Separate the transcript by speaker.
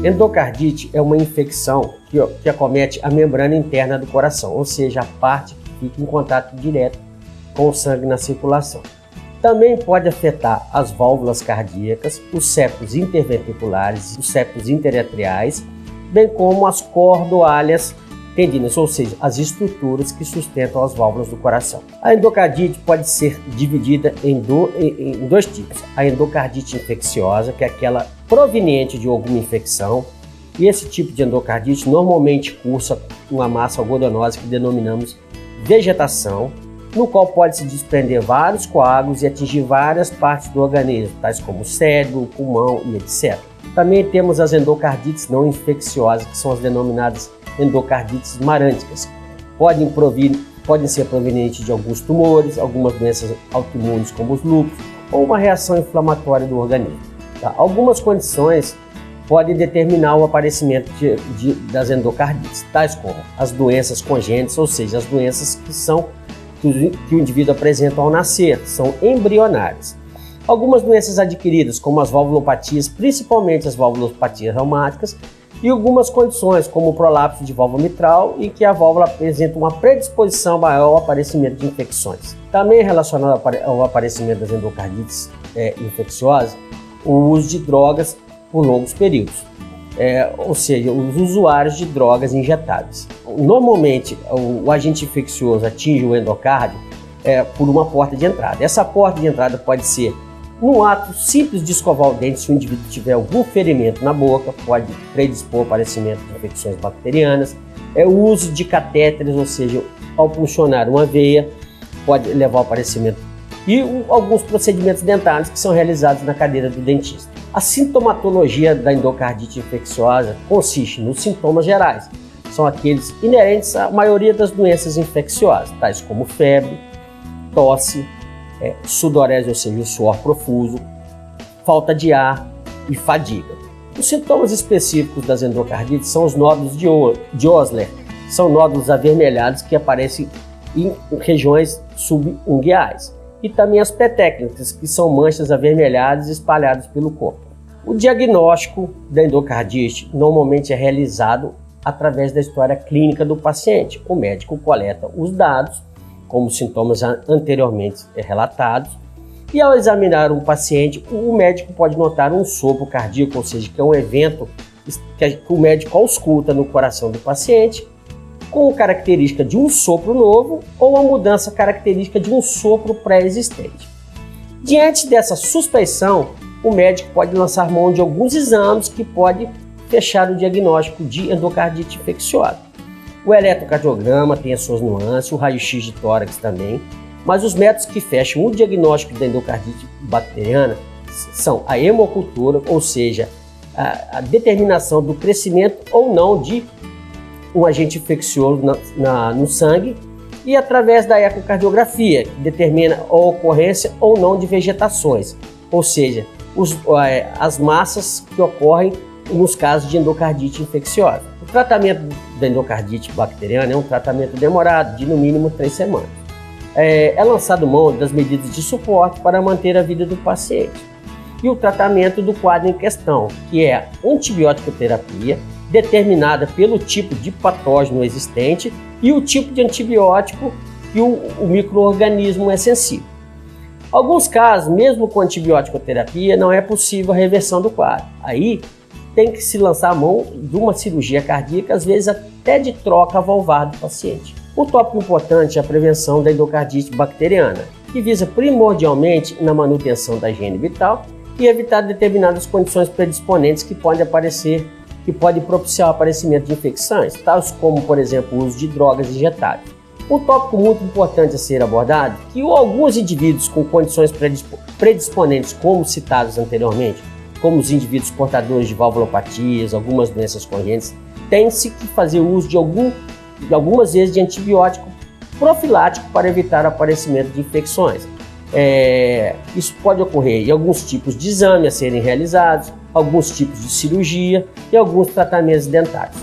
Speaker 1: Endocardite é uma infecção que acomete a membrana interna do coração, ou seja, a parte que fica em contato direto com o sangue na circulação. Também pode afetar as válvulas cardíacas, os septos interventriculares, os septos interatriais, bem como as cordoalhas tendinas, ou seja, as estruturas que sustentam as válvulas do coração. A endocardite pode ser dividida em dois tipos. A endocardite infecciosa, que é aquela proveniente de alguma infecção, e esse tipo de endocardite normalmente cursa uma massa algodonosa que denominamos vegetação, no qual pode se desprender vários coágulos e atingir várias partes do organismo, tais como o cérebro, o pulmão e etc. Também temos as endocardites não infecciosas, que são as denominadas endocardites marânticas. Podem ser provenientes de alguns tumores, algumas doenças autoimunes como os lúpus, ou uma reação inflamatória do organismo. Tá? Algumas condições podem determinar o aparecimento das endocardites, tais como as doenças congênitas, ou seja, as doenças que o indivíduo apresenta ao nascer, são embrionárias. Algumas doenças adquiridas, como as valvulopatias, principalmente as valvulopatias reumáticas, e algumas condições, como o prolapso de válvula mitral, e que a válvula apresenta uma predisposição maior ao aparecimento de infecções. Também relacionado ao aparecimento das endocardites infecciosas, o uso de drogas por longos períodos, ou seja, os usuários de drogas injetáveis. Normalmente, o agente infeccioso atinge o endocárdio por uma porta de entrada. Essa porta de entrada pode ser num ato simples de escovar o dente. Se o indivíduo tiver algum ferimento na boca, pode predispor ao aparecimento de infecções bacterianas. O uso de catéteres, ou seja, ao puncionar uma veia, pode levar ao aparecimento. E alguns procedimentos dentários que são realizados na cadeira do dentista. A sintomatologia da endocardite infecciosa consiste nos sintomas gerais. São aqueles inerentes à maioria das doenças infecciosas, tais como febre, tosse, sudorese, ou seja, o suor profuso, falta de ar e fadiga. Os sintomas específicos das endocardites são os nódulos de Osler, são nódulos avermelhados que aparecem em regiões subungueais, e também as petécnicas, que são manchas avermelhadas espalhadas pelo corpo. O diagnóstico da endocardite normalmente é realizado através da história clínica do paciente. O médico coleta os dados, como sintomas anteriormente relatados, e ao examinar um paciente, o médico pode notar um sopro cardíaco, ou seja, que é um evento que o médico ausculta no coração do paciente, com característica de um sopro novo ou a mudança característica de um sopro pré-existente. Diante dessa suspeição, o médico pode lançar mão de alguns exames que podem fechar o diagnóstico de endocardite infecciosa. O eletrocardiograma tem as suas nuances, o raio-x de tórax também, mas os métodos que fecham o diagnóstico da endocardite bacteriana são a hemocultura, ou seja, a determinação do crescimento ou não de um agente infeccioso no sangue, e através da ecocardiografia, que determina a ocorrência ou não de vegetações, ou seja, as massas que ocorrem nos casos de endocardite infecciosa. O tratamento da endocardite bacteriana é um tratamento demorado, de no mínimo 3 semanas. É lançado mão das medidas de suporte para manter a vida do paciente. E o tratamento do quadro em questão, que é a antibiótico terapia, determinada pelo tipo de patógeno existente e o tipo de antibiótico que o micro-organismo é sensível. Em alguns casos, mesmo com antibiótico terapia, não é possível a reversão do quadro. Aí tem que se lançar a mão de uma cirurgia cardíaca, às vezes até de troca valvar do paciente. Um tópico importante é a prevenção da endocardite bacteriana, que visa primordialmente na manutenção da higiene vital e evitar determinadas condições predisponentes que podem propiciar o aparecimento de infecções, tais como, por exemplo, o uso de drogas injetáveis. Um tópico muito importante a ser abordado é que alguns indivíduos com condições predisponentes, como citados anteriormente, como os indivíduos portadores de valvulopatias, algumas doenças congênitas, tem-se que fazer uso de algumas vezes de antibiótico profilático para evitar o aparecimento de infecções. Isso pode ocorrer em alguns tipos de exame a serem realizados, alguns tipos de cirurgia e alguns tratamentos dentários.